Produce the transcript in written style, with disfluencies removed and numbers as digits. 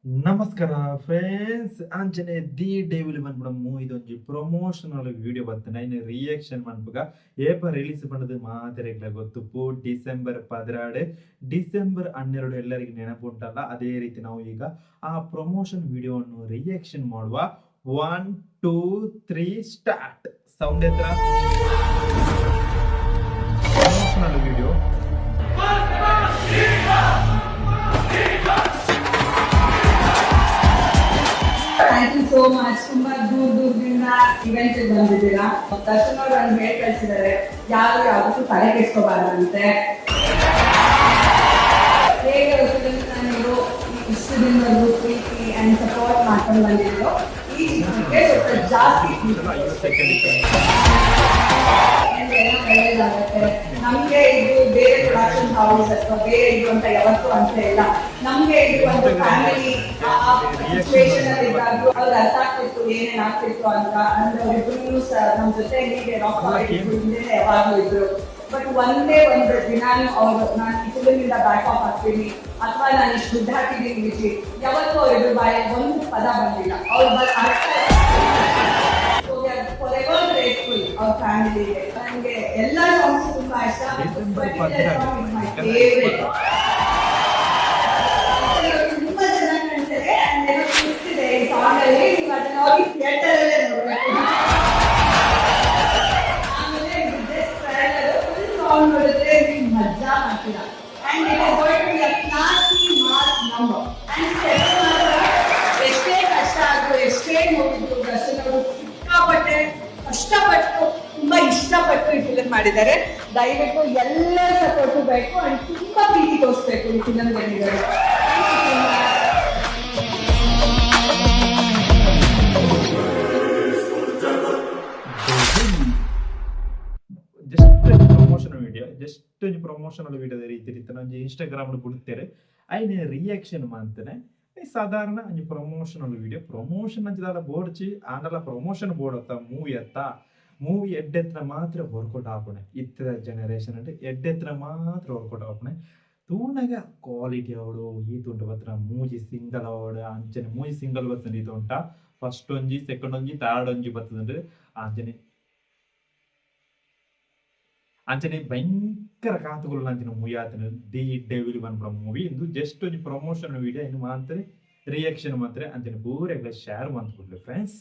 ನಮಸ್ಕಾರ ಫ್ರೆಂಡ್ಸ್ ಅಂಚನೆ the devil ಬಂದ್ಬಿಡಮ್ಮು ಇದೊಂದು ಪ್ರಮೋಷನಲ್ ವಿಡಿಯೋ ಬರ್ತೇನೆ ಇನ್ನು ರಿಯಾಕ್ಷನ್ ಮಾಡ್ಬೇಕ ಏಪ ರಿಲೀಸ್ பண்ணது ಮಾದರಿಗಳ ಗೊತ್ತು ಡಿಸೆಂಬರ್ 12 ಎಲ್ಲರಿಗೂ ನೆನಪು ಉಂಟಲ್ಲ ಅದೇ ರೀತಿ ನಾವು ಈಗ ಆ ಪ್ರಮೋಷನ್ ವಿಡಿಯೋವನ್ನು ರಿಯಾಕ್ಷನ್ ಮಾಡುವ 1 2 3 ಸ್ಟಾರ್ಟ್ ಸೌಂಡ್ ಎತ್ರ promotional video thank you so much. ತುಂಬಾ ದೂರದಿಂದ ಇವೆಂಟ್ ಬಂದಿದ್ದೀರಾ. ದರ್ಶನ್ ಅವರು ಒಂದು ಹೇಳಿ ಕಳಿಸಿದ್ದಾರೆ, ಯಾರು ಯಾವತ್ತೂ ತಲೆ ಕೆಡ್ಸ್ಕೋಬಾರ್ದಂತೆ. ಹೇಗೆ ನೀವು ಇಷ್ಟು ದಿನವರೆಗೂ ಪ್ರೀತಿ ಅಂಡ್ ಸಪೋರ್ಟ್ ಮಾಡ್ಕೊಂಡು ಬಂದಿದ್ರು, ಈ ಚಿತ್ರಕ್ಕೆ ಸ್ವಲ್ಪ ಜಾಸ್ತಿ ಒಳ್ಳೇದಾಗುತ್ತೆ. ನಮ್ಗೆ ಇದು ಬೇರೆ ಪ್ರೊಡಕ್ಷನ್ ಹೌಸ್ ಅಥವಾ ಬೇರೆ ಇದು ಅಂತ ಯಾವತ್ತೂ ಅಂತ ಇಲ್ಲ. ನಮ್ಗೆ ಇದು ಒಂದು ಫ್ಯಾಮಿಲಿ ಸಿಚುವೇಶನ್ ಅಲ್ಲಿ ಇದ್ದಾದ್ರು ಅವ್ರಿಗೆ ಅರ್ಥ ಆಗ್ತಿತ್ತು ಏನೇನ್ ಆಗ್ತಿತ್ತು ಅಂತ. ಅಂದ್ರೆ ಅವ್ರಿಬ್ರು ನಮ್ ಜೊತೆ ಹೀಗೆ ಹಿಂದೆ ಯಾವಾಗ್ಲೂ ಇದ್ರು. ಬಟ್ ಒಂದೇ ಒಂದು ದಿನ ಅವ್ರು ನಾನು ಕಿಚನಿಂದ ಬ್ಯಾಕ್ ಆಫ್ ಆಗ್ತೀನಿ ಅಥವಾ ನಾನು ಇಷ್ಟು ದುಡ್ಡು ಹಾಕಿದ್ದೀನಿ ವಿಜಿ, ಯಾವತ್ತೂ ಅವ್ರಿಬ್ರು ಬಾಯಿ ಒಂದು ಪದ ಬಂದಿಲ್ಲ. ಅವ್ರು ಅವ್ರ ಫ್ಯಾಮಿಲಿಗೆ ನನಗೆ ಎಲ್ಲ ಸಾಂಗ್ಸ್ ತುಂಬಾ ಇಷ್ಟ. ತುಂಬಾ ಚೆನ್ನಾಗಿ ಕಾಣ್ತಾರೆ. ಈ ಸಾಂಗ್ ಅಲ್ಲಿ ಅದನ್ನ ಹೋಗಿ ಥಿಯೇಟರ್ ಅಲ್ಲೇ ನೋಡ್ಬೇಕು. ಆಮೇಲೆ ಸಾಂಗ್ ನೋಡಿದ್ರೆ ನೀವು ಮಜಾ ಮಾಡ್ತೀರಾ. And it is going to be a classy mass number. ಅಂಡ್ ಎಷ್ಟೇ ಕಷ್ಟ ಆದ್ರೂ ಎಷ್ಟೇ ನೋಡಿದ್ರು ದರ್ಶನ್ ಅವರು ಸಿಕ್ಕಾಪಟ್ಟೆ ಕಷ್ಟಪಟ್ಟು ತುಂಬಾ ಇಷ್ಟಪಟ್ಟು ಈ ಫಿಲಮ್ ಮಾಡಿದ್ದಾರೆ. ದಯವಿಟ್ಟು ಎಲ್ಲರ ಸಪೋರ್ಟು ಬೇಕು ಅಂಡ್ ತುಂಬಾ ಪ್ರೀತಿ ತೋರಿಸ್ಬೇಕು ಈ ಫಿಲಮ್ ಬಂದಿದ್ದಾರೆ. ಜಸ್ಟ್ ಪ್ರಮೋಷನಲ್ ವಿಡಿಯೋದ ರೀತಿ ನಂಗೆ ಇನ್ಸ್ಟಾಗ್ರಾಮ್ ಬಿಡುತ್ತೇನೆ ಐನ ರಿಯಾಕ್ಷನ್ ಮಾಡ್ತೇನೆ. ಸಾಧಾರಣ ಪ್ರಮೋಷನಲ್ ವಿಡಿಯೋ ಪ್ರಮೋಷನ್ ಅಂಚದಲ್ಲ ಬೋರ್ಚಿ ಆಂಡಲ ಪ್ರಮೋಷನ್ ಬೋರ್ಡ್ ಅತ್ತ ಮೂವಿ ಎಡ್ಡೆತ್ರ ಮಾತ್ರ ವರ್ಕೌಟ್ ಆಪಣೆ. ಇತ್ತರ ಜನರೇಷನ್ అంటే ಎಡ್ಡೆತ್ರ ಮಾತ್ರ ವರ್ಕೌಟ್ ಆಪಣೆ. ತೂನಗ ಕ್ವಾಲಿಟಿ ಅವಡು ಈ ತುಂಡು ಬತ್ರ ಮೂಜಿ ಸಿಂಗಲ್ ಅವಡು ಅಂಚನೆ ಮೂಜಿ ಸಿಂಗಲ್ ಬರ್ತದೆ ಇದು ಉಂಟ. ಫಸ್ಟ್ ಒಂಜಿ ಸೆಕೆಂಡ್ ಒಂಜಿ ಥರ್ಡ್ ಒಂಜಿ ಬರ್ತದೆ ಅಂಚನೆ ಭಯಂಕರ ಕಾತುಗಳು ಅಂಚಿನ ಮೂವಿ ಆತನ ದಿ ಡೆವಿಲ್ ಬಂದ್ಬಿಡ ಮೂವಿ ಇಂದು ಜಸ್ಟ್ ಒಂದು ಪ್ರಮೋಷನ್ ವಿಡಿಯೋ ಇನ್ನು ಮಾತ್ರ ರಿಯಾಕ್ಷನ್ ಮಾತ್ರ ಅಂಚಿನ ಪೂರ ಶೇರ್ ಮಾಡ್ಕೊಡ್ಲಿ ಫ್ರೆಂಡ್ಸ್.